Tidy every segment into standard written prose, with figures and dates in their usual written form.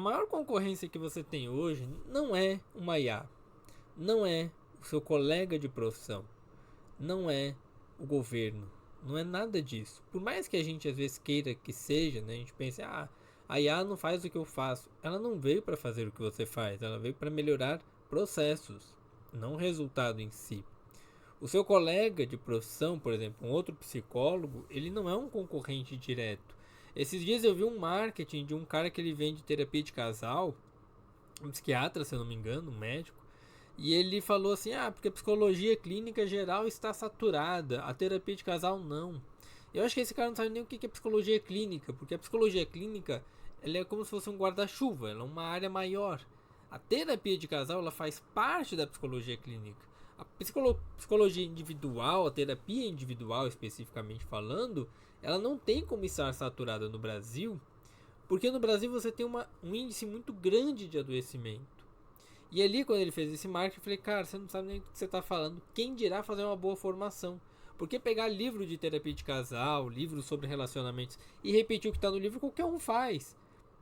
maior concorrência que você tem hoje não é uma IA, não é o seu colega de profissão, não é o governo, não é nada disso. Por mais que a gente às vezes queira que seja, né, a gente pense, a IA não faz o que eu faço. Ela não veio para fazer o que você faz, ela veio para melhorar processos, não o resultado em si. O seu colega de profissão, por exemplo, um outro psicólogo, ele não é um concorrente direto. Esses dias eu vi um marketing de um cara que ele vende terapia de casal, um psiquiatra, se eu não me engano, um médico, e ele falou assim: porque a psicologia clínica geral está saturada, a terapia de casal não. Eu acho que esse cara não sabe nem o que é psicologia clínica, porque a psicologia clínica ela é como se fosse um guarda-chuva, ela é uma área maior. A terapia de casal ela faz parte da psicologia clínica. A psicologia individual, a terapia individual especificamente falando, ela não tem como estar saturada no Brasil, porque no Brasil você tem um índice muito grande de adoecimento. E ali, quando ele fez esse marketing, eu falei, cara, você não sabe nem o que você está falando. Quem dirá fazer uma boa formação? Porque pegar livro de terapia de casal, livro sobre relacionamentos e repetir o que está no livro, qualquer um faz.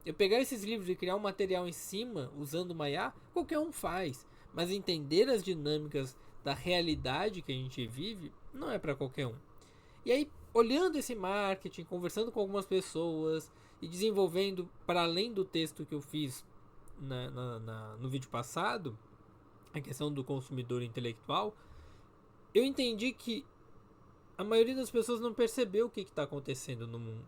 Eu pegar esses livros e criar um material em cima, usando uma IA, qualquer um faz. Mas entender as dinâmicas da realidade que a gente vive, não é para qualquer um. E aí, olhando esse marketing, conversando com algumas pessoas e desenvolvendo, para além do texto que eu fiz no vídeo passado, a questão do consumidor intelectual, eu entendi que a maioria das pessoas não percebeu o que está acontecendo no mundo.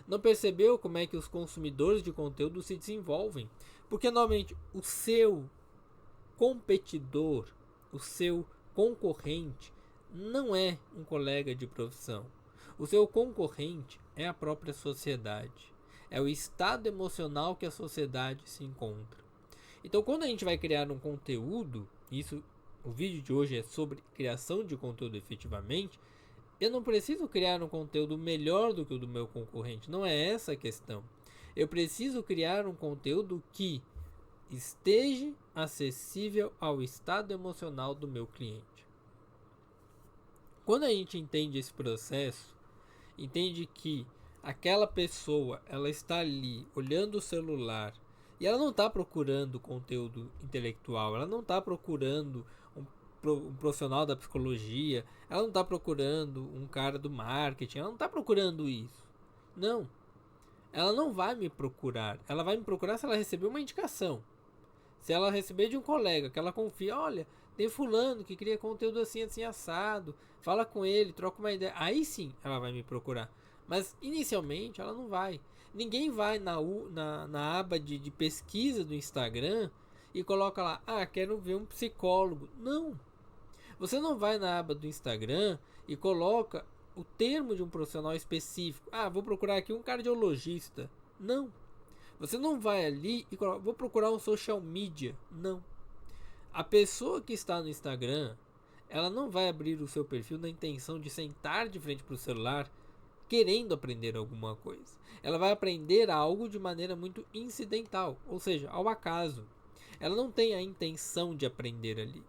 Não percebeu como é que os consumidores de conteúdo se desenvolvem. Porque, normalmente, o seu competidor, o seu concorrente, não é um colega de profissão. O seu concorrente é a própria sociedade. É o estado emocional que a sociedade se encontra. Então, quando a gente vai criar um conteúdo, o vídeo de hoje é sobre criação de conteúdo efetivamente, eu não preciso criar um conteúdo melhor do que o do meu concorrente. Não é essa a questão. Eu preciso criar um conteúdo que esteja acessível ao estado emocional do meu cliente. Quando a gente entende esse processo, entende que aquela pessoa ela está ali olhando o celular e ela não está procurando conteúdo intelectual, ela não está procurando um profissional da psicologia, ela não está procurando um cara do marketing, ela não está procurando isso. Não, ela não vai me procurar, ela vai me procurar se ela receber uma indicação. Se ela receber de um colega que ela confia, olha, tem fulano que cria conteúdo assim, assim, assado, fala com ele, troca uma ideia, aí sim ela vai me procurar. Mas inicialmente ela não vai. Ninguém vai na aba de pesquisa do Instagram e coloca lá, quero ver um psicólogo. Não. Você não vai na aba do Instagram e coloca o termo de um profissional específico. Vou procurar aqui um cardiologista. Não. Você não vai ali e coloca, vou procurar um social media. Não. A pessoa que está no Instagram, ela não vai abrir o seu perfil na intenção de sentar de frente para o celular querendo aprender alguma coisa. Ela vai aprender algo de maneira muito incidental, ou seja, ao acaso. Ela não tem a intenção de aprender ali.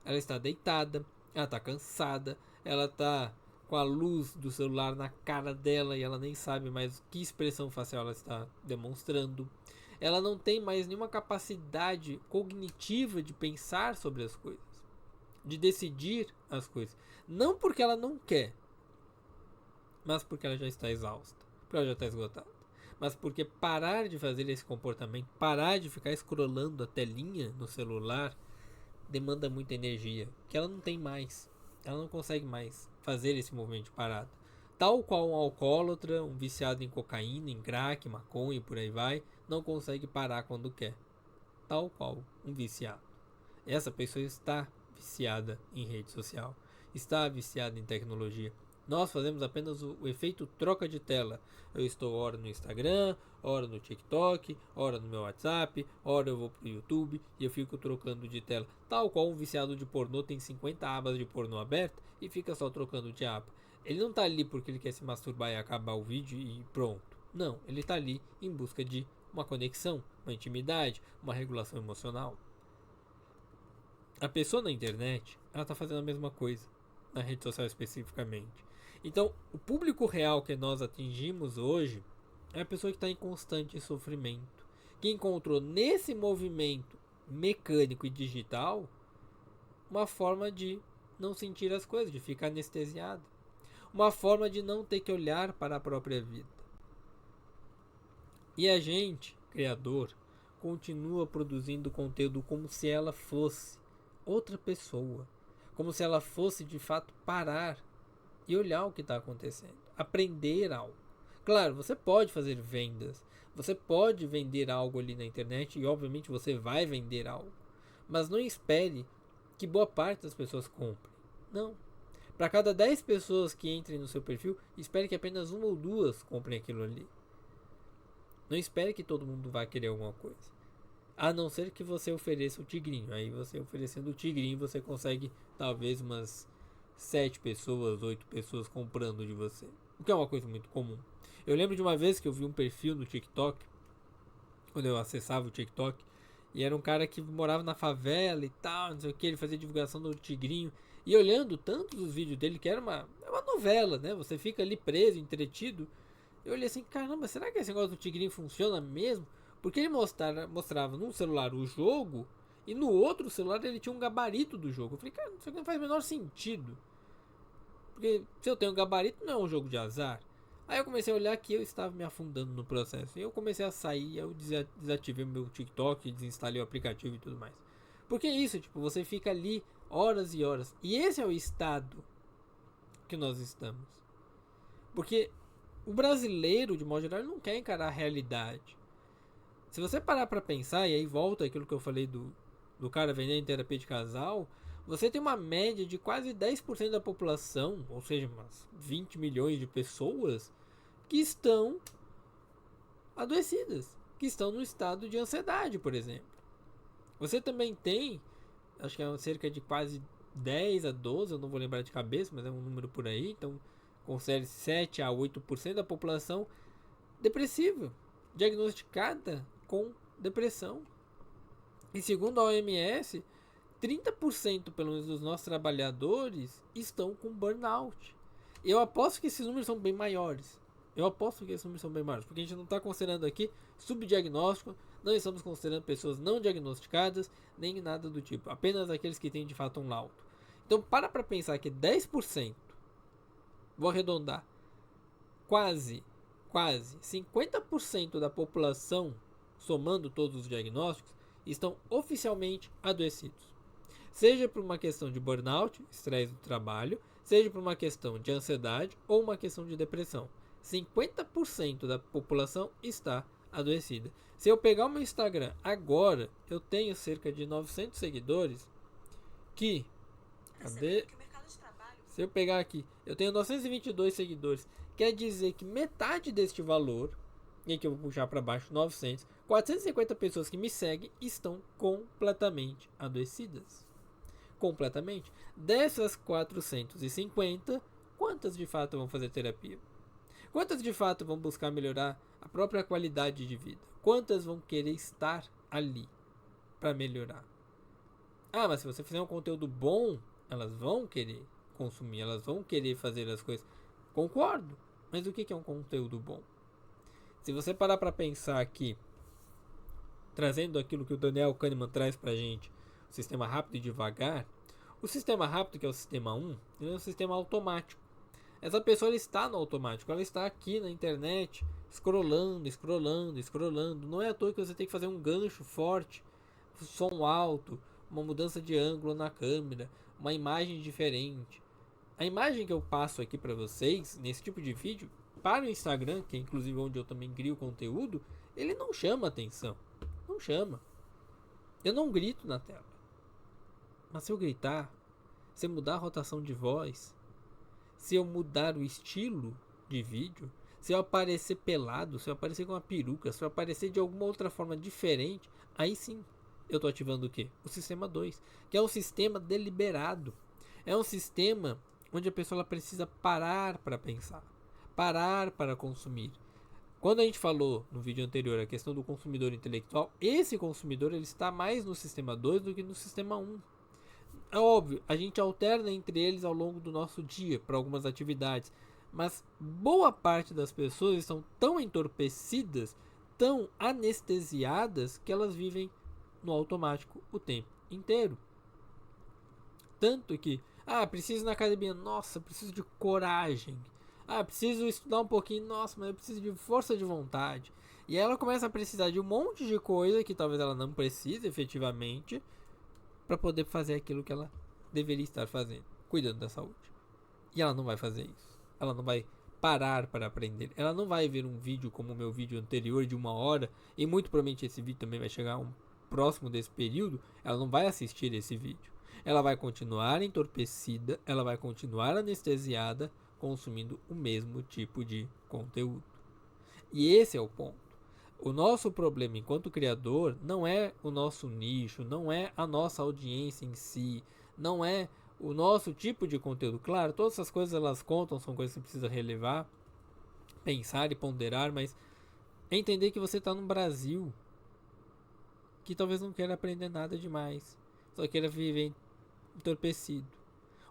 Ela está deitada, ela está cansada, ela está com a luz do celular na cara dela e ela nem sabe mais que expressão facial ela está demonstrando. Ela não tem mais nenhuma capacidade cognitiva de pensar sobre as coisas, de decidir as coisas. Não porque ela não quer, mas porque ela já está exausta, porque ela já está esgotada. Mas porque parar de fazer esse comportamento, parar de ficar scrollando a telinha no celular, demanda muita energia, que ela não tem mais. Ela não consegue mais fazer esse movimento de parada. Tal qual um alcoólatra, um viciado em cocaína, em crack, maconha e por aí vai, não consegue parar quando quer. Tal qual um viciado. Essa pessoa está viciada em rede social, está viciada em tecnologia. Nós fazemos apenas o efeito troca de tela. Eu estou ora no Instagram, ora no TikTok, ora no meu WhatsApp, ora eu vou pro YouTube e eu fico trocando de tela. Tal qual um viciado de pornô tem 50 abas de pornô abertas e fica só trocando de aba. Ele não está ali porque ele quer se masturbar e acabar o vídeo e pronto. Não, ele está ali em busca de uma conexão, uma intimidade, uma regulação emocional. A pessoa na internet, ela está fazendo a mesma coisa, na rede social especificamente. Então, o público real que nós atingimos hoje é a pessoa que está em constante sofrimento, que encontrou nesse movimento mecânico e digital uma forma de não sentir as coisas, de ficar anestesiado, uma forma de não ter que olhar para a própria vida. E a gente, criador, continua produzindo conteúdo como se ela fosse outra pessoa, como se ela fosse de fato parar e olhar o que está acontecendo, aprender algo. Claro, você pode fazer vendas, você pode vender algo ali na internet e obviamente você vai vender algo, mas não espere que boa parte das pessoas comprem. Não. Para cada 10 pessoas que entrem no seu perfil, espere que apenas uma ou duas comprem aquilo ali. Não espere que todo mundo vá querer alguma coisa. A não ser que você ofereça o tigrinho. Aí você oferecendo o tigrinho, você consegue talvez umas 7 pessoas, 8 pessoas comprando de você. O que é uma coisa muito comum. Eu lembro de uma vez que eu vi um perfil no TikTok, quando eu acessava o TikTok, e era um cara que morava na favela e tal, não sei o que, ele fazia divulgação do tigrinho. E olhando tantos os vídeos dele, que era uma novela, né? Você fica ali preso, entretido. Eu olhei assim, caramba, será que esse negócio do tigrinho funciona mesmo? Porque ele mostrava num celular o jogo e no outro celular ele tinha um gabarito do jogo. Eu falei, cara, isso aqui não faz o menor sentido. Porque se eu tenho um gabarito, não é um jogo de azar. Aí eu comecei a olhar que eu estava me afundando no processo. E eu comecei a sair, eu desativei meu TikTok, desinstalei o aplicativo e tudo mais. Porque é isso, tipo, você fica ali horas e horas. E esse é o estado que nós estamos. Porque o brasileiro, de modo geral, não quer encarar a realidade. Se você parar pra pensar, e aí volta aquilo que eu falei do cara vendendo terapia de casal, você tem uma média de quase 10% da população, ou seja, umas 20 milhões de pessoas, que estão adoecidas, que estão no estado de ansiedade, por exemplo. Você também tem, acho que é cerca de quase 10 a 12, eu não vou lembrar de cabeça, mas é um número por aí, então considere 7 a 8% da população depressiva, diagnosticada com depressão. E segundo a OMS, 30% pelo menos dos nossos trabalhadores estão com burnout. Eu aposto que esses números são bem maiores. Porque a gente não está considerando aqui subdiagnóstico, não estamos considerando pessoas não diagnosticadas, nem nada do tipo. Apenas aqueles que têm de fato um laudo. Então para pensar que 10%, vou arredondar, quase 50% da população, somando todos os diagnósticos, estão oficialmente adoecidos. Seja por uma questão de burnout, estresse do trabalho, seja por uma questão de ansiedade ou uma questão de depressão. 50% da população está adoecida. Se eu pegar o meu Instagram agora, eu tenho cerca de 900 seguidores que... Cadê? Se eu pegar aqui, eu tenho 922 seguidores. Quer dizer que metade deste valor, e aqui eu vou puxar para baixo, 900, 450 pessoas que me seguem estão completamente adoecidas. Completamente. Dessas 450, quantas de fato vão fazer terapia? Quantas de fato vão buscar melhorar a própria qualidade de vida? Quantas vão querer estar ali para melhorar? Ah, mas se você fizer um conteúdo bom, elas vão querer consumir, elas vão querer fazer as coisas. Concordo, mas o que é um conteúdo bom? Se você parar para pensar aqui, trazendo aquilo que o Daniel Kahneman traz pra gente, o sistema rápido e devagar, o sistema rápido, que é o sistema 1, ele é um sistema automático. Essa pessoa ela está no automático, ela está aqui na internet, scrollando. Não é à toa que você tem que fazer um gancho forte, som alto, uma mudança de ângulo na câmera, uma imagem diferente. A imagem que eu passo aqui para vocês, nesse tipo de vídeo, para o Instagram, que é inclusive onde eu também crio conteúdo, ele não chama atenção. Não chama. Eu não grito na tela. Mas se eu gritar, se eu mudar a rotação de voz, se eu mudar o estilo de vídeo, se eu aparecer pelado, se eu aparecer com uma peruca, se eu aparecer de alguma outra forma diferente, aí sim eu estou ativando o quê? O sistema 2, que é um sistema deliberado. É um sistema onde a pessoa ela precisa parar para pensar, parar para consumir. Quando a gente falou no vídeo anterior a questão do consumidor intelectual, esse consumidor ele está mais no sistema 2 do que no sistema 1. É óbvio, a gente alterna entre eles ao longo do nosso dia para algumas atividades, mas boa parte das pessoas estão tão entorpecidas, tão anestesiadas que elas vivem no automático o tempo inteiro. Tanto que, preciso ir na academia, nossa, preciso de coragem. Preciso estudar um pouquinho, nossa, mas eu preciso de força de vontade. E aí ela começa a precisar de um monte de coisa que talvez ela não precise efetivamente para poder fazer aquilo que ela deveria estar fazendo, cuidando da saúde. E ela não vai fazer isso. Ela não vai parar para aprender. Ela não vai ver um vídeo como o meu vídeo anterior de 1 hora, e muito provavelmente esse vídeo também vai chegar um próximo desse período. Ela não vai assistir esse vídeo. Ela vai continuar entorpecida, ela vai continuar anestesiada, consumindo o mesmo tipo de conteúdo. E esse é o ponto. O nosso problema enquanto criador não é o nosso nicho, não é a nossa audiência em si, não é o nosso tipo de conteúdo. Claro, todas essas coisas elas contam, são coisas que você precisa relevar, pensar e ponderar, mas entender que você está num Brasil que talvez não queira aprender nada demais, só queira viver entorpecido.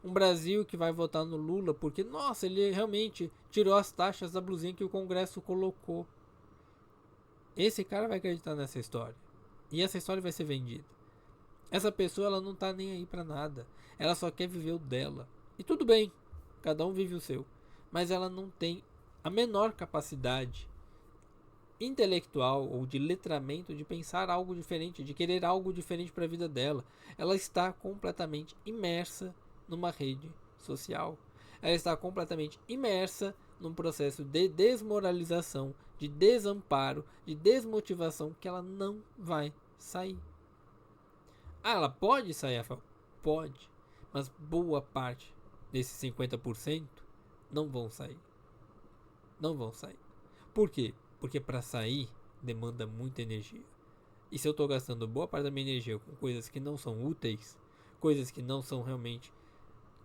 Um Brasil que vai votar no Lula porque, nossa, ele realmente tirou as taxas da blusinha que o Congresso colocou. Esse cara vai acreditar nessa história. E essa história vai ser vendida. Essa pessoa, ela não tá nem aí pra nada. Ela só quer viver o dela. E tudo bem, cada um vive o seu. Mas ela não tem a menor capacidade intelectual ou de letramento de pensar algo diferente, de querer algo diferente para a vida dela. Ela está completamente imersa numa rede social. Ela está completamente imersa num processo de desmoralização, de desamparo, de desmotivação que ela não vai sair. Ela pode sair, Rafael? Pode. Mas boa parte desses 50% não vão sair. Não vão sair. Por quê? Porque para sair demanda muita energia. E se eu estou gastando boa parte da minha energia com coisas que não são úteis, coisas que não são realmente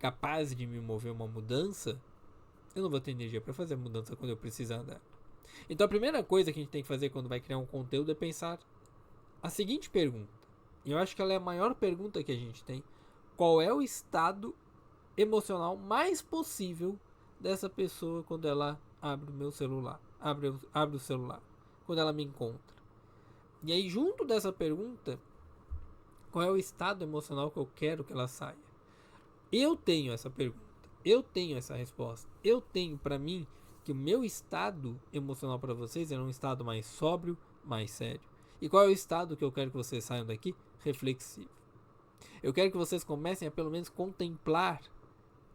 capazes de me mover uma mudança, eu não vou ter energia para fazer a mudança quando eu precisar dela. Então a primeira coisa que a gente tem que fazer quando vai criar um conteúdo é pensar a seguinte pergunta. E eu acho que ela é a maior pergunta que a gente tem. Qual é o estado emocional mais possível dessa pessoa quando ela abre o meu celular? Abre o celular. Quando ela me encontra. E aí, junto dessa pergunta, qual é o estado emocional que eu quero que ela saia? Eu tenho essa pergunta. Eu tenho essa resposta. Eu tenho para mim que o meu estado emocional para vocês é um estado mais sóbrio, mais sério. E qual é o estado que eu quero que vocês saiam daqui? Reflexivo. Eu quero que vocês comecem a pelo menos contemplar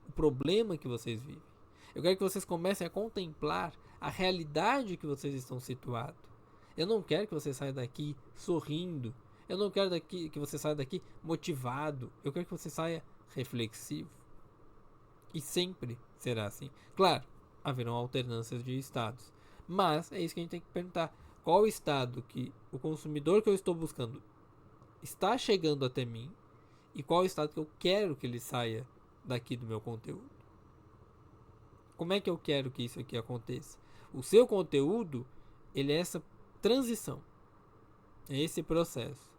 o problema que vocês vivem. Eu quero que vocês comecem a contemplar a realidade que vocês estão situados. Eu não quero que você saia daqui sorrindo. Eu não quero que você saia daqui motivado. Eu quero que você saia reflexivo. E sempre será assim. Claro, haverão alternâncias de estados. Mas é isso que a gente tem que perguntar. Qual o estado que o consumidor que eu estou buscando está chegando até mim? E qual o estado que eu quero que ele saia daqui do meu conteúdo? Como é que eu quero que isso aqui aconteça? O seu conteúdo, ele é essa transição. É esse processo.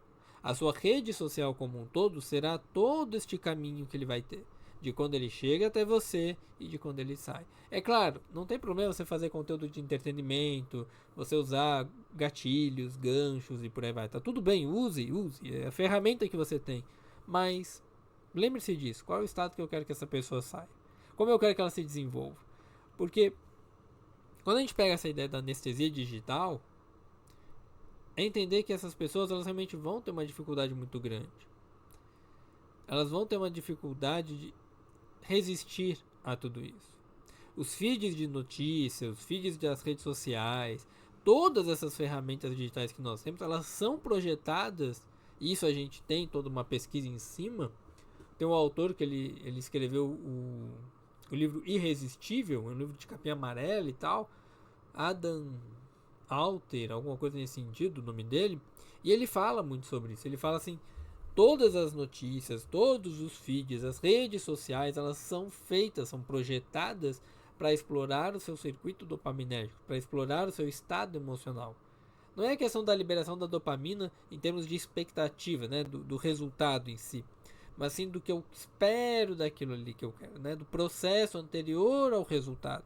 A sua rede social como um todo será todo este caminho que ele vai ter. De quando ele chega até você e de quando ele sai. É claro, não tem problema você fazer conteúdo de entretenimento, você usar gatilhos, ganchos e por aí vai. Tá tudo bem, use. É a ferramenta que você tem. Mas lembre-se disso. Qual é o estado que eu quero que essa pessoa saia? Como eu quero que ela se desenvolva? Porque quando a gente pega essa ideia da anestesia digital, é entender que essas pessoas elas realmente vão ter uma dificuldade muito grande. Elas vão ter uma dificuldade de resistir a tudo isso. Os feeds de notícias, os feeds das redes sociais, todas essas ferramentas digitais que nós temos, elas são projetadas, e isso a gente tem toda uma pesquisa em cima. Tem um autor que ele escreveu o livro Irresistível, um livro de capinha amarela e tal, Adam Alter, alguma coisa nesse sentido, o nome dele, e ele fala muito sobre isso. Ele fala assim: todas as notícias, todos os feeds, as redes sociais, elas são feitas, são projetadas para explorar o seu circuito dopaminérgico, para explorar o seu estado emocional. Não é a questão da liberação da dopamina em termos de expectativa, né, do resultado em si, mas sim do que eu espero daquilo ali que eu quero, né, do processo anterior ao resultado.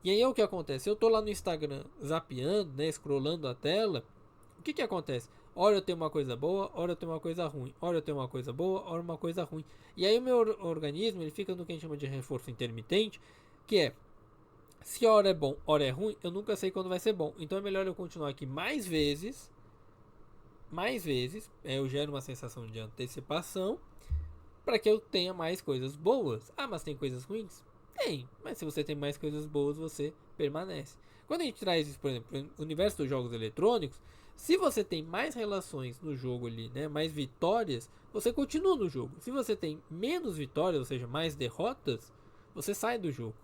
E aí é o que acontece? Eu tô lá no Instagram zapeando, né, scrollando a tela. O que acontece? Ora eu tenho uma coisa boa, ora eu tenho uma coisa ruim. Ora eu tenho uma coisa boa, ora uma coisa ruim. E aí o meu organismo, ele fica no que a gente chama de reforço intermitente, que é, se hora é bom, hora é ruim, eu nunca sei quando vai ser bom. Então é melhor eu continuar aqui mais vezes, eu gero uma sensação de antecipação para que eu tenha mais coisas boas. Ah, mas tem coisas ruins? Tem, mas se você tem mais coisas boas, você permanece. Quando a gente traz isso, por exemplo, para o universo dos jogos eletrônicos, se você tem mais relações no jogo ali, né, mais vitórias, você continua no jogo. Se você tem menos vitórias, ou seja, mais derrotas, você sai do jogo.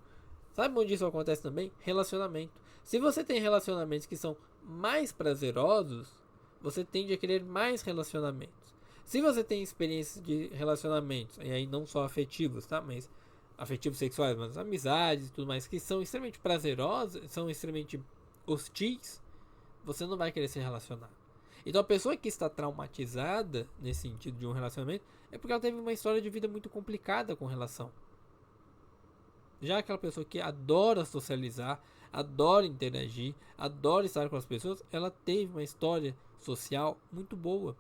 Sabe onde isso acontece também? Relacionamento. Se você tem relacionamentos que são mais prazerosos, você tende a querer mais relacionamentos. Se você tem experiências de relacionamentos, e aí não só afetivos, tá? Mas afetivos sexuais, mas amizades e tudo mais, que são extremamente prazerosas, são extremamente hostis, você não vai querer se relacionar. Então a pessoa que está traumatizada nesse sentido de um relacionamento é porque ela teve uma história de vida muito complicada com relação. Já aquela pessoa que adora socializar, adora interagir, adora estar com as pessoas, ela teve uma história social muito boa.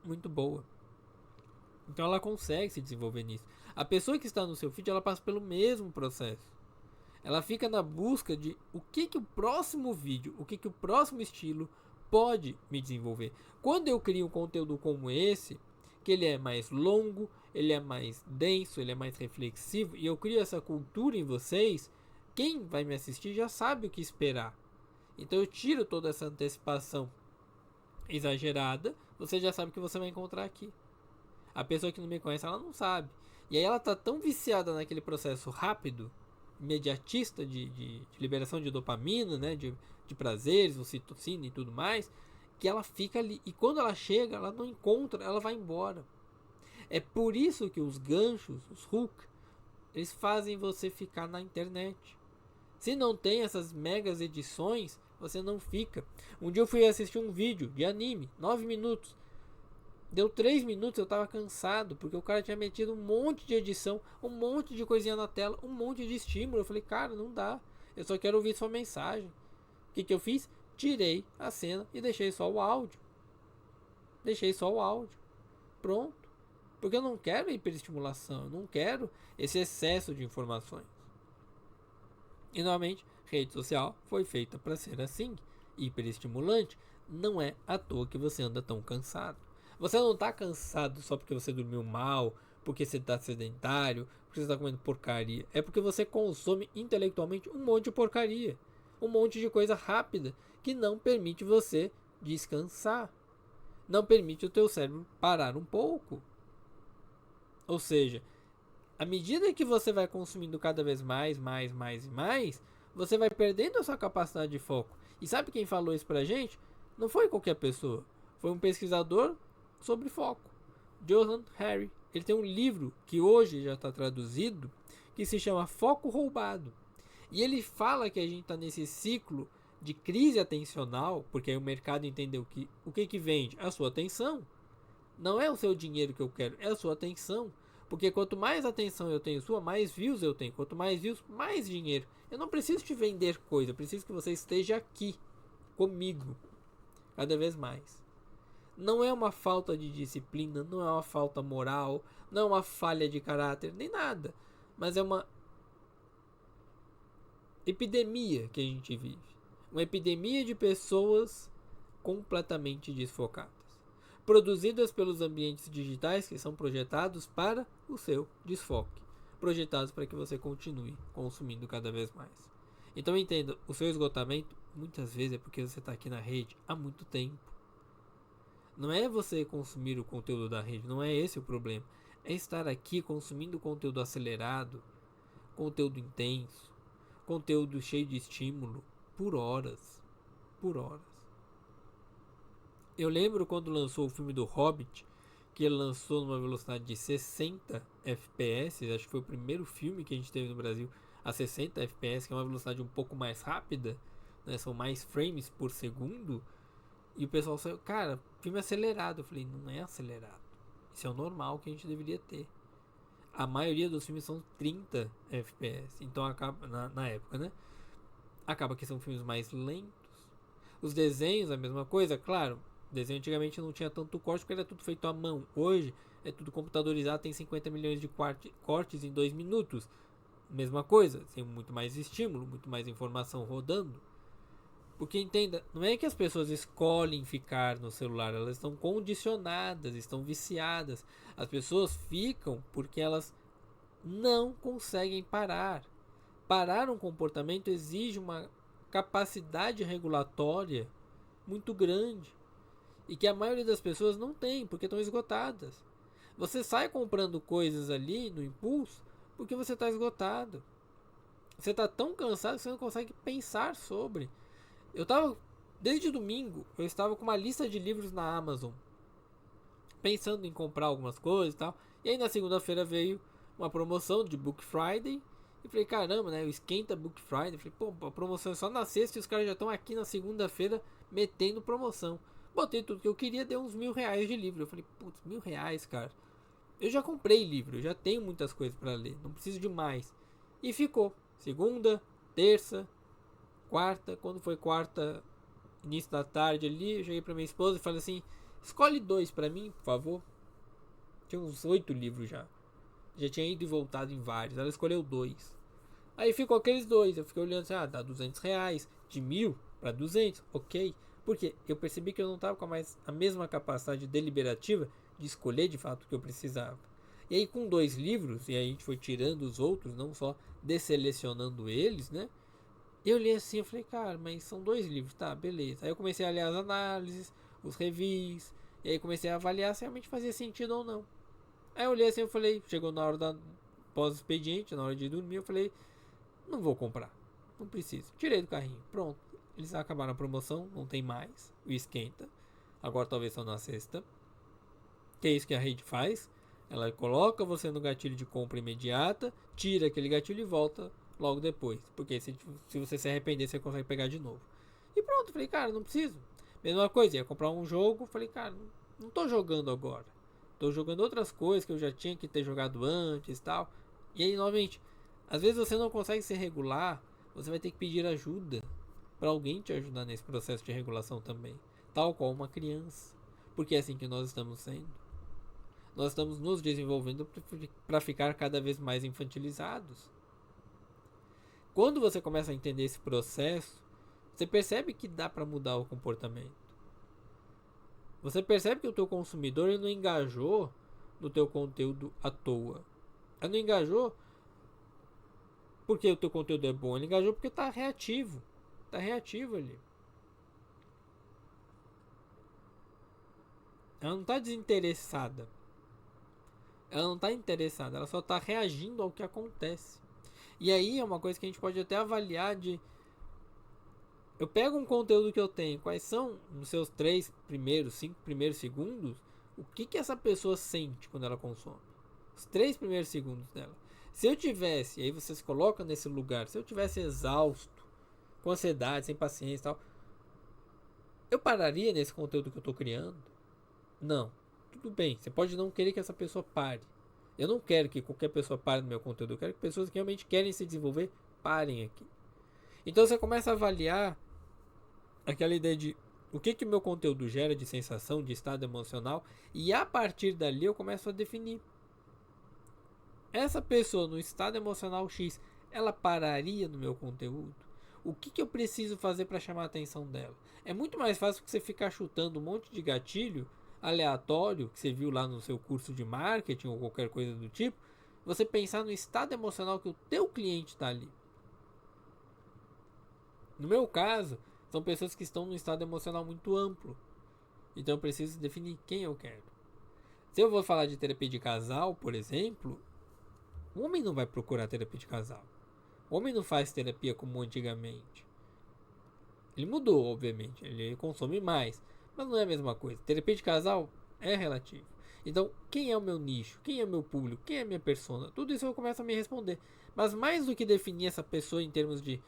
Muito boa. Então ela consegue se desenvolver nisso. A pessoa que está no seu feed, ela passa pelo mesmo processo. Ela fica na busca de o que o próximo vídeo, o que o próximo estilo pode me desenvolver. Quando eu crio um conteúdo como esse, que ele é mais longo, ele é mais denso, ele é mais reflexivo, e eu crio essa cultura em vocês, quem vai me assistir já sabe o que esperar. Então eu tiro toda essa antecipação exagerada, você já sabe o que você vai encontrar aqui. A pessoa que não me conhece, ela não sabe. E aí ela tá tão viciada naquele processo rápido, imediatista de liberação de dopamina, né, de prazeres, ocitocina e tudo mais, que ela fica ali. E quando ela chega, ela não encontra, ela vai embora. É por isso que os ganchos, os hook, eles fazem você ficar na internet. Se não tem essas megas edições, você não fica. Um dia eu fui assistir um vídeo de anime, 9 minutos. Deu 3 minutos, eu tava cansado, porque o cara tinha metido um monte de edição, um monte de coisinha na tela, um monte de estímulo. Eu falei, cara, não dá. Eu só quero ouvir sua mensagem. O que eu fiz? Tirei a cena e deixei só o áudio. Deixei só o áudio. Pronto. Porque eu não quero hiperestimulação, eu não quero esse excesso de informações. E novamente, rede social foi feita para ser assim, hiperestimulante. Não é à toa que você anda tão cansado. Você não está cansado só porque você dormiu mal, porque você está sedentário, porque você está comendo porcaria. É porque você consome intelectualmente um monte de porcaria, um monte de coisa rápida que não permite você descansar, não permite o teu cérebro parar um pouco. Ou seja, à medida que você vai consumindo cada vez mais, você vai perdendo a sua capacidade de foco. E sabe quem falou isso pra gente? Não foi qualquer pessoa. Foi um pesquisador sobre foco. Johann Hari. Ele tem um livro que hoje já está traduzido, que se chama Foco Roubado. E ele fala que a gente está nesse ciclo de crise atencional, porque aí o mercado entendeu que o que vende? A sua atenção. Não é o seu dinheiro que eu quero, é a sua atenção. Porque quanto mais atenção eu tenho sua, mais views eu tenho. Quanto mais views, mais dinheiro. Eu não preciso te vender coisa, eu preciso que você esteja aqui, comigo, cada vez mais. Não é uma falta de disciplina, não é uma falta moral, não é uma falha de caráter, nem nada. Mas é uma epidemia que a gente vive. Uma epidemia de pessoas completamente desfocadas, produzidas pelos ambientes digitais que são projetados para o seu desfoque, projetados para que você continue consumindo cada vez mais. Então entenda, o seu esgotamento muitas vezes é porque você está aqui na rede há muito tempo. Não é você consumir o conteúdo da rede, não é esse o problema. É estar aqui consumindo conteúdo acelerado, conteúdo intenso, conteúdo cheio de estímulo, por horas. Por horas. Eu lembro quando lançou o filme do Hobbit, que ele lançou numa velocidade de 60 FPS, acho que foi o primeiro filme que a gente teve no Brasil a 60 FPS, que é uma velocidade um pouco mais rápida, né? São mais frames por segundo. E o pessoal saiu, cara, filme acelerado. Eu falei, não é acelerado. Isso é o normal que a gente deveria ter. A maioria dos filmes são 30 FPS. Então acaba, na época, né? Acaba que são filmes mais lentos. Os desenhos, a mesma coisa, claro. Desenho antigamente não tinha tanto corte porque era tudo feito à mão. Hoje é tudo computadorizado, tem 50 milhões de cortes em 2 minutos. Mesma coisa, tem muito mais estímulo, muito mais informação rodando. Porque entenda, não é que as pessoas escolhem ficar no celular, elas estão condicionadas, estão viciadas. As pessoas ficam porque elas não conseguem parar. Parar um comportamento exige uma capacidade regulatória muito grande e que a maioria das pessoas não tem, porque estão esgotadas. Você sai comprando coisas ali no impulso porque você está esgotado. Você está tão cansado que você não consegue pensar sobre. Eu estava, desde domingo, eu estava com uma lista de livros na Amazon, pensando em comprar algumas coisas e tal. E aí na segunda-feira veio uma promoção de Book Friday. E falei, caramba, né? Eu esquenta Book Friday. Falei, pô, a promoção é só na sexta e os caras já estão aqui na segunda-feira metendo promoção. Botei tudo que eu queria, deu uns R$ 1.000 de livro. Eu falei, putz, R$ 1.000, cara. Eu já comprei livro, eu já tenho muitas coisas para ler, não preciso de mais. E ficou. Segunda, terça, quarta. Quando foi quarta, início da tarde ali, eu cheguei pra minha esposa e falei assim: escolhe 2 para mim, por favor. Tinha uns 8 livros já. Já tinha ido e voltado em vários. Ela escolheu 2. Aí ficou aqueles 2. Eu fiquei olhando assim: ah, dá R$ 200. De 1.000 para 200, ok. Porque eu percebi que eu não estava com a mesma capacidade deliberativa de escolher de fato o que eu precisava. E aí, com 2 livros, e aí a gente foi tirando os outros, não só desselecionando eles, né? Eu li assim, eu falei, cara, mas são 2 livros, tá, beleza. Aí eu comecei a ler as análises, os reviews, e aí comecei a avaliar se realmente fazia sentido ou não. Aí eu olhei assim, eu falei, chegou na hora da pós-expediente, na hora de dormir, eu falei, não vou comprar, não preciso. Tirei do carrinho, pronto. Eles acabaram a promoção, não tem mais, o esquenta. Agora talvez só na sexta. Que é isso que a rede faz. Ela coloca você no gatilho de compra imediata, tira aquele gatilho e volta logo depois. Porque se você se arrepender, você consegue pegar de novo. E pronto, falei, cara, não preciso. Mesma coisa, ia comprar um jogo, falei, cara, não tô jogando agora. Tô jogando outras coisas que eu já tinha que ter jogado antes e tal. E aí, novamente, às vezes você não consegue se regular, você vai ter que pedir ajuda para alguém te ajudar nesse processo de regulação também. Tal qual uma criança. Porque é assim que nós estamos sendo. Nós estamos nos desenvolvendo para ficar cada vez mais infantilizados. Quando você começa a entender esse processo, você percebe que dá para mudar o comportamento. Você percebe que o teu consumidor ele não engajou no teu conteúdo à toa. Ele não engajou porque o teu conteúdo é bom, ele engajou porque está reativo. Está reativo ali. Ela não está desinteressada. Ela não está interessada, ela só está reagindo ao que acontece. E aí é uma coisa que a gente pode até avaliar de... Eu pego um conteúdo que eu tenho, quais são nos seus 3 primeiros, 5 primeiros segundos, o que essa pessoa sente quando ela consome? Os 3 primeiros segundos dela. Se eu tivesse, e aí você se coloca nesse lugar, se eu tivesse exausto, com ansiedade, sem paciência e tal, eu pararia nesse conteúdo que eu estou criando? Não. Tudo bem, você pode não querer que essa pessoa pare. Eu não quero que qualquer pessoa pare no meu conteúdo. Eu quero que pessoas que realmente querem se desenvolver parem aqui. Então você começa a avaliar aquela ideia de o que o meu conteúdo gera de sensação, de estado emocional. E a partir dali eu começo a definir. Essa pessoa no estado emocional X, ela pararia no meu conteúdo? O que eu preciso fazer para chamar a atenção dela? É muito mais fácil que você ficar chutando um monte de gatilho aleatório que você viu lá no seu curso de marketing ou qualquer coisa do tipo, você pensar no estado emocional que o teu cliente está ali. No meu caso, são pessoas que estão num estado emocional muito amplo. Então eu preciso definir quem eu quero. Se eu vou falar de terapia de casal, por exemplo, o homem não vai procurar terapia de casal. O homem não faz terapia como antigamente. Ele mudou, obviamente, ele consome mais. Mas não é a mesma coisa. Terapia de casal é relativo. Então, quem é o meu nicho? Quem é o meu público? Quem é a minha persona? Tudo isso eu começo a me responder. Mas mais do que definir essa pessoa em termos de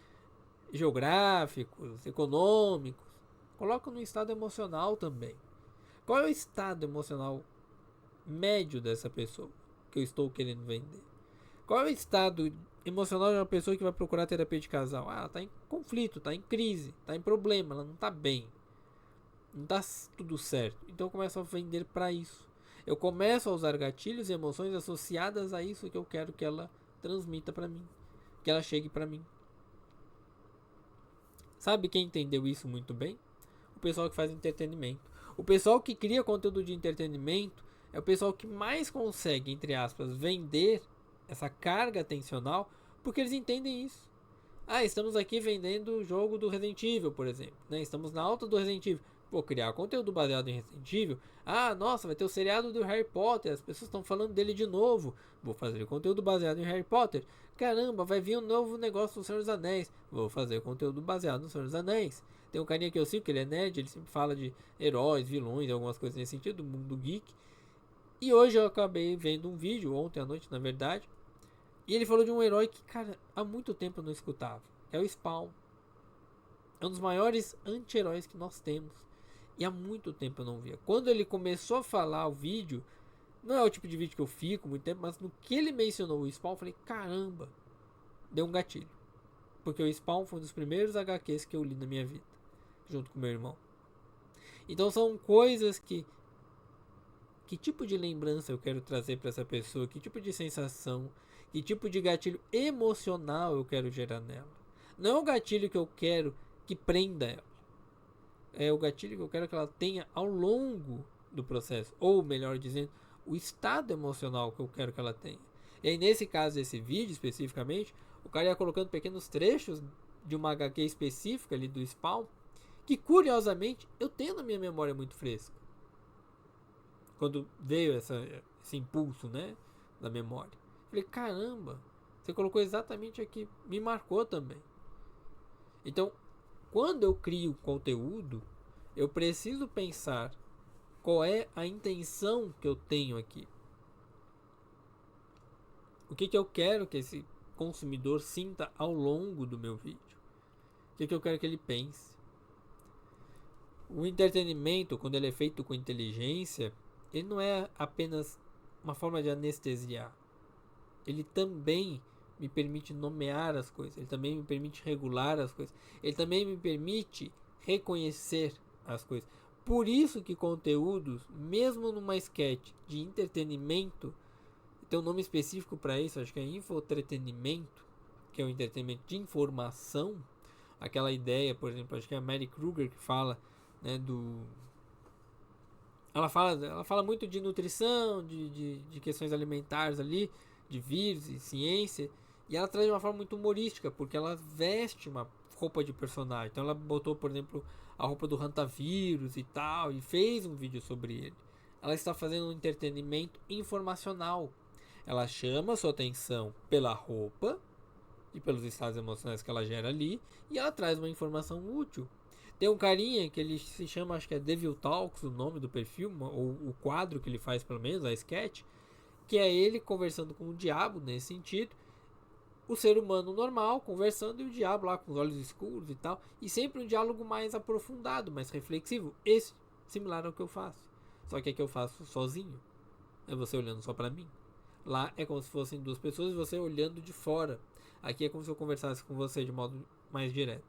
geográficos, econômicos, coloco no estado emocional também. Qual é o estado emocional médio dessa pessoa? que eu estou querendo vender? Qual é o estado emocional de uma pessoa que vai procurar terapia de casal? Ela está em conflito, está em crise, está em problema, ela não está bem, não está tudo certo. Então eu começo a vender para isso. Eu começo a usar gatilhos e emoções associadas a isso que eu quero que ela transmita para mim, que ela chegue para mim. Sabe quem entendeu isso muito bem? O pessoal que faz entretenimento. O pessoal que cria conteúdo de entretenimento é o pessoal que mais consegue, entre aspas, vender essa carga atencional, porque eles entendem isso. Estamos aqui vendendo o jogo do Resident Evil, por exemplo, né? Estamos na alta do Resident Evil. Vou criar conteúdo baseado em Resident Evil. Nossa, vai ter o seriado do Harry Potter, as pessoas estão falando dele de novo. Vou fazer conteúdo baseado em Harry Potter. Caramba, vai vir um novo negócio do Senhor dos Anéis. Vou fazer conteúdo baseado no Senhor dos Anéis. Tem um carinha que eu sigo, que ele é nerd, ele sempre fala de heróis, vilões, algumas coisas nesse sentido, do mundo geek. E hoje eu acabei vendo um vídeo, ontem à noite na verdade, e ele falou de um herói que, cara, há muito tempo eu não escutava. É o Spawn. É um dos maiores anti-heróis que nós temos. E há muito tempo eu não via. Quando ele começou a falar o vídeo, não é o tipo de vídeo que eu fico muito tempo, mas no que ele mencionou o Spawn, eu falei, caramba, deu um gatilho. Porque o Spawn foi um dos primeiros HQs que eu li na minha vida, junto com meu irmão. Então são coisas que tipo de lembrança eu quero trazer para essa pessoa, que tipo de sensação, que tipo de gatilho emocional eu quero gerar nela. Não é o gatilho que eu quero que prenda ela. É o gatilho que eu quero que ela tenha ao longo do processo. Ou, melhor dizendo, o estado emocional que eu quero que ela tenha. E aí, nesse caso desse vídeo especificamente, o cara ia colocando pequenos trechos de uma HQ específica ali do Spawn, que curiosamente eu tenho na minha memória muito fresca. Quando veio esse impulso, né, da memória. Falei, caramba, você colocou exatamente aqui. Me marcou também. Então, quando eu crio conteúdo, eu preciso pensar qual é a intenção que eu tenho aqui. O que eu quero que esse consumidor sinta ao longo do meu vídeo. O que eu quero que ele pense. O entretenimento, quando ele é feito com inteligência, ele não é apenas uma forma de anestesiar. Ele também me permite nomear as coisas, ele também me permite regular as coisas, ele também me permite reconhecer as coisas. Por isso que conteúdos, mesmo numa sketch de entretenimento, tem um nome específico para isso, acho que é infotretenimento, que é o entretenimento de informação. Aquela ideia, por exemplo, acho que é a Mary Kruger que fala, né, ela fala muito de nutrição, de questões alimentares ali, de vírus e ciência. E ela traz de uma forma muito humorística, porque ela veste uma roupa de personagem. Então ela botou, por exemplo, a roupa do Hantavírus e tal, e fez um vídeo sobre ele. Ela está fazendo um entretenimento informacional. Ela chama a sua atenção pela roupa e pelos estados emocionais que ela gera ali, e ela traz uma informação útil. Tem um carinha que ele se chama, acho que é Devil Talks, o nome do perfil, ou o quadro que ele faz, pelo menos, a sketch, que é ele conversando com o diabo, nesse sentido, o ser humano normal conversando e o diabo lá com os olhos escuros e tal, e sempre um diálogo mais aprofundado, mais reflexivo, esse similar ao que eu faço, só que é que eu faço sozinho, é você olhando só pra mim. Lá é como se fossem duas pessoas e você olhando de fora. Aqui é como se eu conversasse com você de modo mais direto.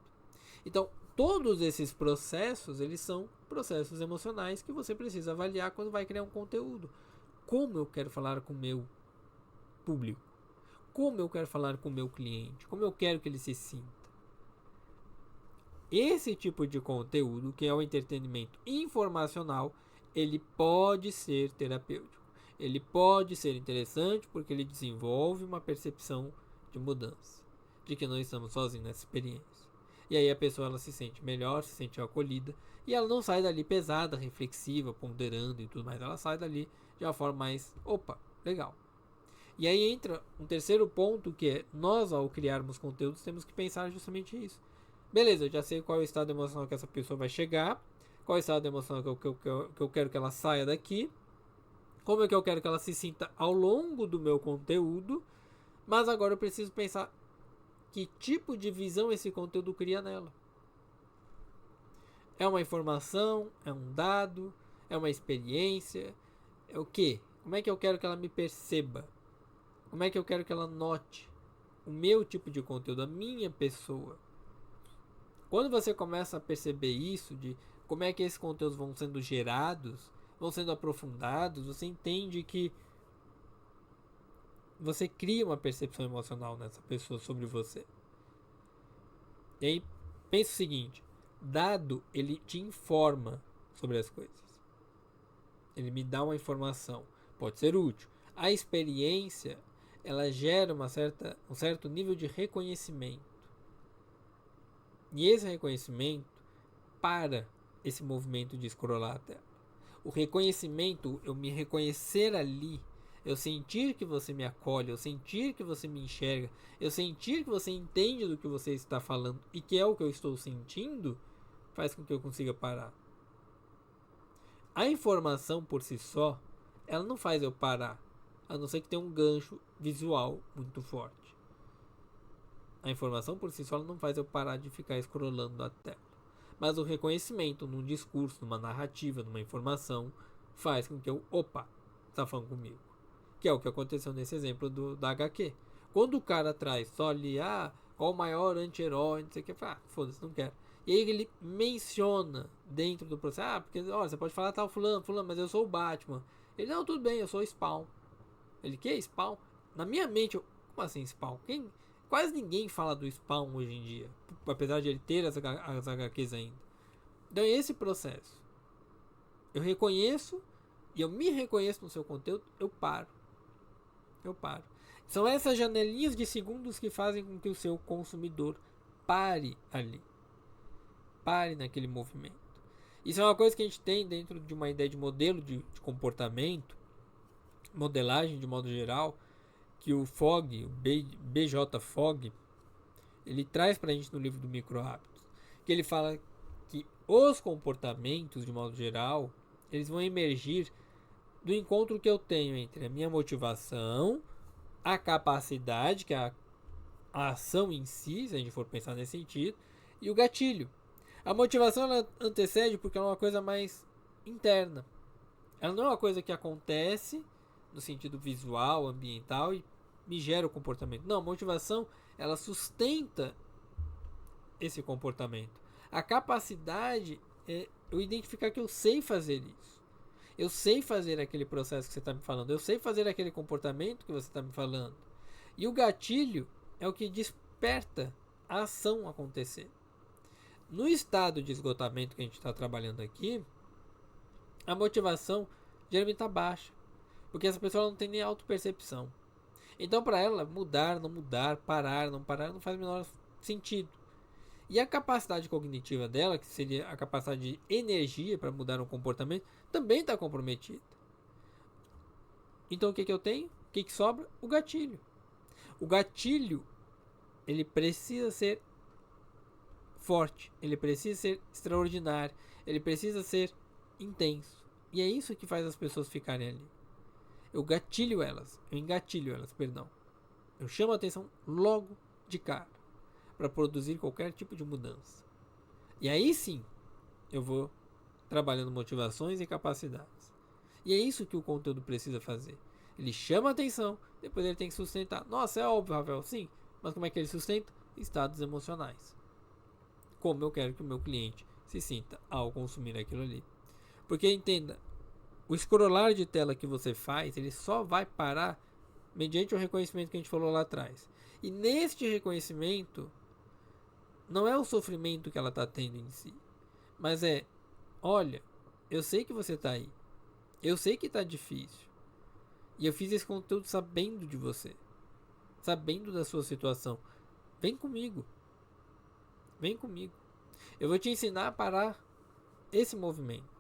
Então, todos esses processos, eles são processos emocionais que você precisa avaliar quando vai criar um conteúdo. Como eu quero falar com o meu público? Como eu quero falar com o meu cliente? Como eu quero que ele se sinta? Esse tipo de conteúdo, que é o entretenimento informacional, ele pode ser terapêutico. Ele pode ser interessante porque ele desenvolve uma percepção de mudança, de que não estamos sozinhos nessa experiência. E aí a pessoa ela se sente melhor, se sente acolhida, e ela não sai dali pesada, reflexiva, ponderando e tudo mais. Ela sai dali de uma forma mais, opa, legal. E aí entra um terceiro ponto, que é nós, ao criarmos conteúdos, temos que pensar justamente isso. Beleza, eu já sei qual é o estado emocional que essa pessoa vai chegar, qual é o estado emocional que eu quero que ela saia daqui, como é que eu quero que ela se sinta ao longo do meu conteúdo, mas agora eu preciso pensar que tipo de visão esse conteúdo cria nela. É uma informação? É um dado? É uma experiência? É o quê? Como é que eu quero que ela me perceba? Como é que eu quero que ela note o meu tipo de conteúdo, a minha pessoa? Quando você começa a perceber isso, de como é que esses conteúdos vão sendo gerados, vão sendo aprofundados, você entende que você cria uma percepção emocional nessa pessoa sobre você. E aí, pensa o seguinte: dado, ele te informa sobre as coisas. Ele me dá uma informação. Pode ser útil. A experiência, ela gera um certo nível de reconhecimento. E esse reconhecimento para esse movimento de scrollar a tela. O reconhecimento, eu me reconhecer ali, eu sentir que você me acolhe, eu sentir que você me enxerga, eu sentir que você entende do que você está falando e que é o que eu estou sentindo, faz com que eu consiga parar. A informação por si só, ela não faz eu parar, a não ser que tenha um gancho visual muito forte. A informação por si só ela não faz eu parar de ficar scrollando a tela. Mas o reconhecimento num discurso, numa narrativa, numa informação, faz com que eu, opa, tá falando comigo. Que é o que aconteceu nesse exemplo da HQ. Quando o cara traz só ali, qual o maior anti-herói, não sei o que, foda-se, não quero. E aí ele menciona dentro do processo, porque, olha, você pode falar tal fulano, mas eu sou o Batman. Ele, não, tudo bem, eu sou o Spawn. Ele, que Spawn? Na minha mente, como assim Spawn? Quase ninguém fala do Spawn hoje em dia, apesar de ele ter as HQs ainda. Então é esse processo. Eu reconheço e eu me reconheço no seu conteúdo, eu paro. São essas janelinhas de segundos que fazem com que o seu consumidor pare ali. Pare naquele movimento. Isso é uma coisa que a gente tem dentro de uma ideia de modelo de comportamento, modelagem de modo geral, que o Fogg, o BJ Fogg, ele traz pra gente no livro do Micro Hábitos, que ele fala que os comportamentos, de modo geral, eles vão emergir do encontro que eu tenho entre a minha motivação, a capacidade, que é a ação em si, se a gente for pensar nesse sentido, e o gatilho. A motivação ela antecede porque é uma coisa mais interna. Ela não é uma coisa que acontece no sentido visual, ambiental e me gera o comportamento. Não, a motivação ela sustenta esse comportamento. A capacidade é eu identificar que eu sei fazer isso. Eu sei fazer aquele processo que você está me falando. Eu sei fazer aquele comportamento que você está me falando. E o gatilho é o que desperta a ação acontecer. No estado de esgotamento que a gente está trabalhando aqui, a motivação geralmente está baixa. Porque essa pessoa não tem nem autopercepção. Então, para ela, mudar, não mudar, parar, não parar, não faz o menor sentido. E a capacidade cognitiva dela, que seria a capacidade de energia para mudar um comportamento, também está comprometida. Então, o que eu tenho? O que sobra? O gatilho. O gatilho, ele precisa ser forte, ele precisa ser extraordinário, ele precisa ser intenso. E é isso que faz as pessoas ficarem ali. Eu engatilho elas, perdão. Eu chamo a atenção logo de cara para produzir qualquer tipo de mudança. E aí sim, eu vou trabalhando motivações e capacidades. E é isso que o conteúdo precisa fazer. Ele chama a atenção, depois ele tem que sustentar. Nossa, é óbvio, Rafael, sim. Mas como é que ele sustenta? Estados emocionais. Como eu quero que o meu cliente se sinta ao consumir aquilo ali. Porque entenda, o scrollar de tela que você faz, ele só vai parar mediante o reconhecimento que a gente falou lá atrás. E neste reconhecimento, não é o sofrimento que ela está tendo em si, mas é, olha, eu sei que você está aí. Eu sei que está difícil. E eu fiz esse conteúdo sabendo de você. Sabendo da sua situação. Vem comigo. Vem comigo. Eu vou te ensinar a parar esse movimento.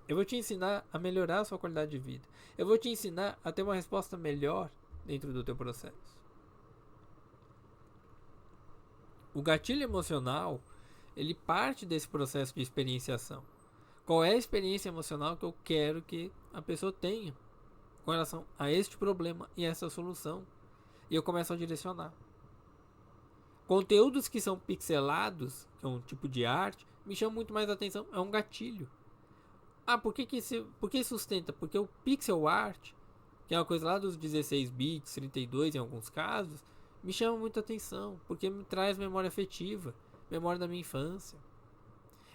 Eu vou te ensinar a melhorar a sua qualidade de vida. Eu vou te ensinar a ter uma resposta melhor dentro do teu processo. O gatilho emocional, ele parte desse processo de experienciação. Qual é a experiência emocional que eu quero que a pessoa tenha com relação a este problema e essa solução? E eu começo a direcionar. Conteúdos que são pixelados, que é um tipo de arte, me chamam muito mais atenção. É um gatilho. Ah, por que sustenta? Porque o pixel art, que é uma coisa lá dos 16 bits, 32 em alguns casos, me chama muita atenção, porque me traz memória afetiva, memória da minha infância.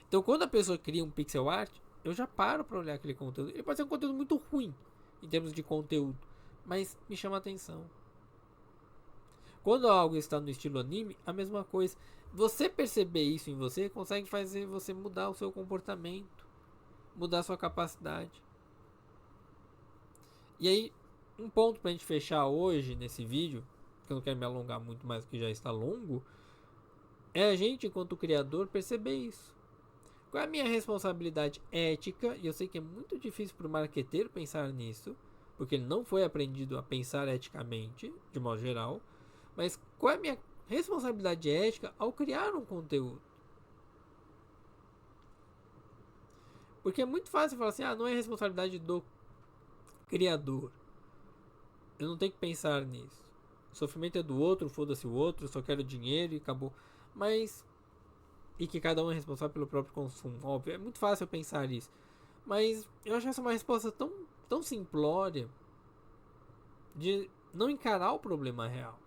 Então, quando a pessoa cria um pixel art, eu já paro para olhar aquele conteúdo. Ele pode ser um conteúdo muito ruim em termos de conteúdo, mas me chama atenção. Quando algo está no estilo anime, a mesma coisa. Você perceber isso em você consegue fazer você mudar o seu comportamento, mudar a sua capacidade. E aí, um ponto pra gente fechar hoje nesse vídeo, que eu não quero me alongar muito mais do que já está longo, é a gente, enquanto criador, perceber isso. Qual é a minha responsabilidade ética? E eu sei que é muito difícil para o marqueteiro pensar nisso, porque ele não foi aprendido a pensar eticamente, de modo geral. Mas qual é a minha responsabilidade ética ao criar um conteúdo? Porque é muito fácil falar assim, ah, não é responsabilidade do criador. Eu não tenho que pensar nisso. O sofrimento é do outro, foda-se o outro, eu só quero dinheiro e acabou. Mas... E que cada um é responsável pelo próprio consumo. Óbvio, é muito fácil eu pensar isso. Mas eu acho essa uma resposta tão simplória de não encarar o problema real.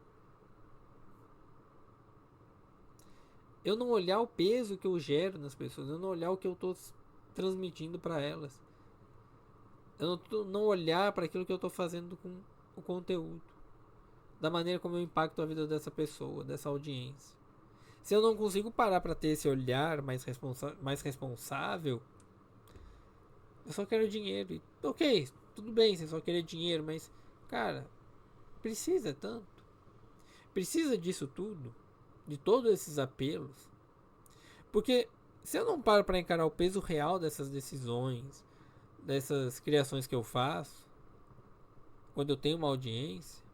Eu não olhar o peso que eu gero nas pessoas. Eu não olhar o que eu estou transmitindo para elas. Eu não olhar para aquilo que eu estou fazendo com o conteúdo. Da maneira como eu impacto a vida dessa pessoa, dessa audiência. Se eu não consigo parar para ter esse olhar mais responsável, eu só quero dinheiro. E, ok, tudo bem você só querer dinheiro, mas, cara, precisa tanto? Precisa disso tudo? De todos esses apelos? Porque se eu não paro para encarar o peso real dessas decisões, dessas criações que eu faço, quando eu tenho uma audiência,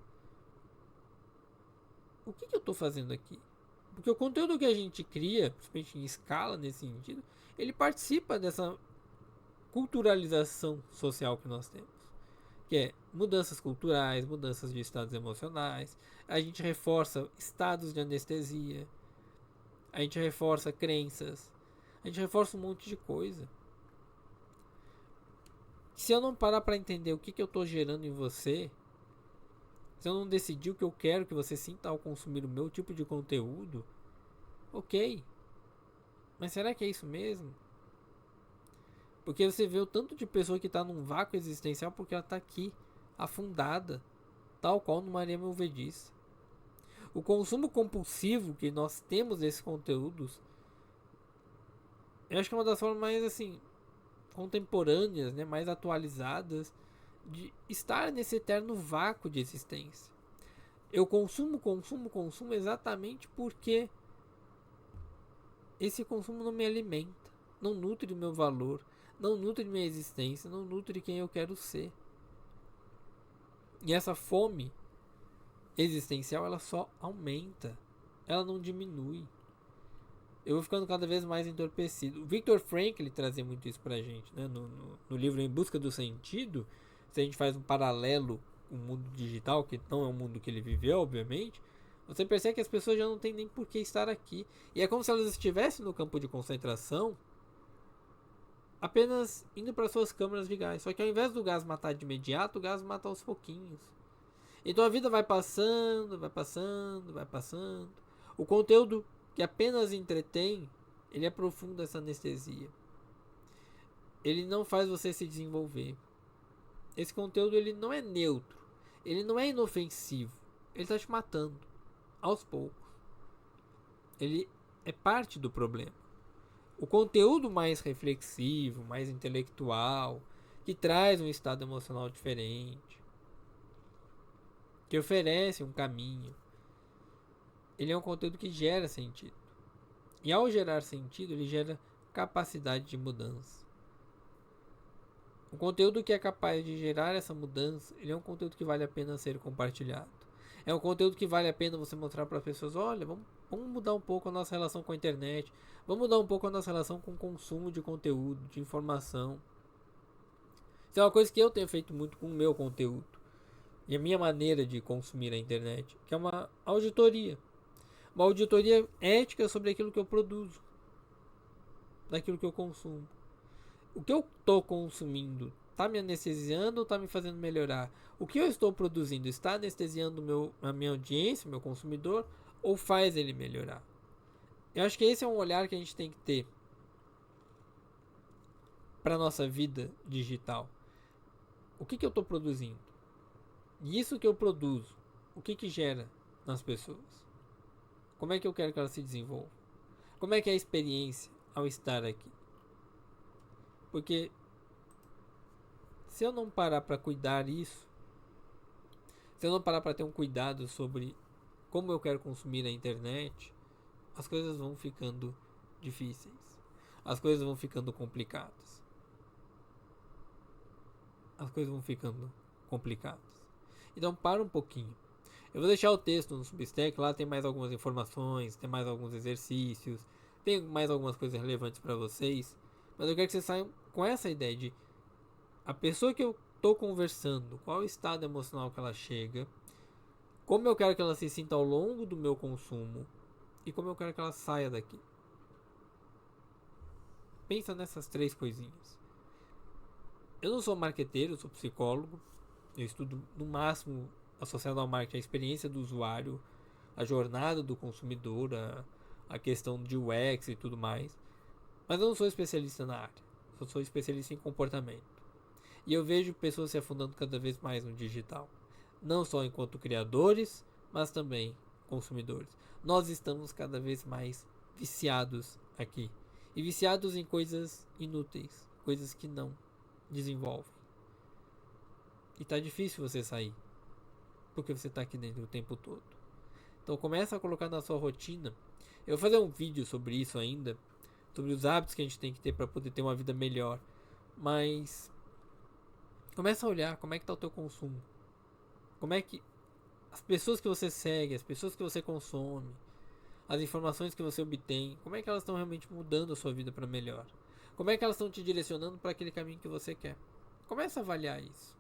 o que eu estou fazendo aqui? Porque o conteúdo que a gente cria, principalmente em escala nesse sentido, ele participa dessa culturalização social que nós temos. Que é mudanças culturais, mudanças de estados emocionais. A gente reforça estados de anestesia. A gente reforça crenças. A gente reforça um monte de coisa. Se eu não parar para entender o que eu estou gerando em você, se eu não decidir o que eu quero que você sinta ao consumir o meu tipo de conteúdo, ok. Mas será que é isso mesmo? Porque você vê o tanto de pessoa que está num vácuo existencial porque ela está aqui, afundada, tal qual no Maria Movediça. O consumo compulsivo que nós temos desses conteúdos, eu acho que é uma das formas mais assim contemporâneas, né, mais atualizadas de estar nesse eterno vácuo de existência. Eu consumo exatamente porque esse consumo não me alimenta, não nutre o meu valor, não nutre minha existência, não nutre quem eu quero ser. E essa fome existencial, ela só aumenta, ela não diminui. Eu vou ficando cada vez mais entorpecido. O Viktor Frankl ele trazia muito isso pra gente, né? No livro Em Busca do Sentido, se a gente faz um paralelo com o mundo digital, que não é o mundo que ele viveu, obviamente, você percebe que as pessoas já não têm nem por que estar aqui. E é como se elas estivessem no campo de concentração, apenas indo para suas câmaras de gás. Só que ao invés do gás matar de imediato, o gás mata aos pouquinhos. Então a vida vai passando, vai passando, vai passando. O conteúdo que apenas entretém, ele aprofunda essa anestesia. Ele não faz você se desenvolver. Esse conteúdo ele não é neutro. Ele não é inofensivo. Ele está te matando. Aos poucos. Ele é parte do problema. O conteúdo mais reflexivo, mais intelectual, que traz um estado emocional diferente, que oferece um caminho, ele é um conteúdo que gera sentido. E ao gerar sentido, ele gera capacidade de mudança. O conteúdo que é capaz de gerar essa mudança, ele é um conteúdo que vale a pena ser compartilhado. É um conteúdo que vale a pena você mostrar para as pessoas, olha, vamos mudar um pouco a nossa relação com a internet, vamos mudar um pouco a nossa relação com o consumo de conteúdo, de informação. Isso é uma coisa que eu tenho feito muito com o meu conteúdo e a minha maneira de consumir a internet, que é uma auditoria ética sobre aquilo que eu produzo, daquilo que eu consumo. O que eu estou consumindo está me anestesiando ou está me fazendo melhorar? O que eu estou produzindo está anestesiando a minha audiência, meu consumidor, ou faz ele melhorar? Eu acho que esse é um olhar que a gente tem que ter para nossa vida digital. O que eu estou produzindo? E isso que eu produzo, o que gera nas pessoas? Como é que eu quero que elas se desenvolvam? Como é que é a experiência ao estar aqui? Porque se eu não parar para cuidar isso, se eu não parar para ter um cuidado sobre como eu quero consumir a internet, as coisas vão ficando difíceis. As coisas vão ficando complicadas. As coisas vão ficando complicadas. Então para um pouquinho. Eu vou deixar o texto no Substack, lá tem mais algumas informações, tem mais alguns exercícios, tem mais algumas coisas relevantes para vocês. Mas eu quero que vocês saiam com essa ideia de a pessoa que eu estou conversando, qual o estado emocional que ela chega, como eu quero que ela se sinta ao longo do meu consumo e como eu quero que ela saia daqui. Pensa nessas 3 coisinhas. Eu não sou marqueteiro, eu sou psicólogo. Eu estudo no máximo associado ao marketing a experiência do usuário, a jornada do consumidor, a questão de UX e tudo mais. Mas eu não sou especialista na área. Eu sou especialista em comportamento. E eu vejo pessoas se afundando cada vez mais no digital. Não só enquanto criadores, mas também consumidores. Nós estamos cada vez mais viciados aqui. E viciados em coisas inúteis. Coisas que não desenvolvem. E tá difícil você sair. Porque você tá aqui dentro o tempo todo. Então começa a colocar na sua rotina. Eu vou fazer um vídeo sobre isso ainda. Sobre os hábitos que a gente tem que ter para poder ter uma vida melhor. Mas começa a olhar como é que tá o teu consumo. Como é que as pessoas que você segue, as pessoas que você consome, as informações que você obtém, como é que elas estão realmente mudando a sua vida para melhor? Como é que elas estão te direcionando para aquele caminho que você quer? Começa a avaliar isso.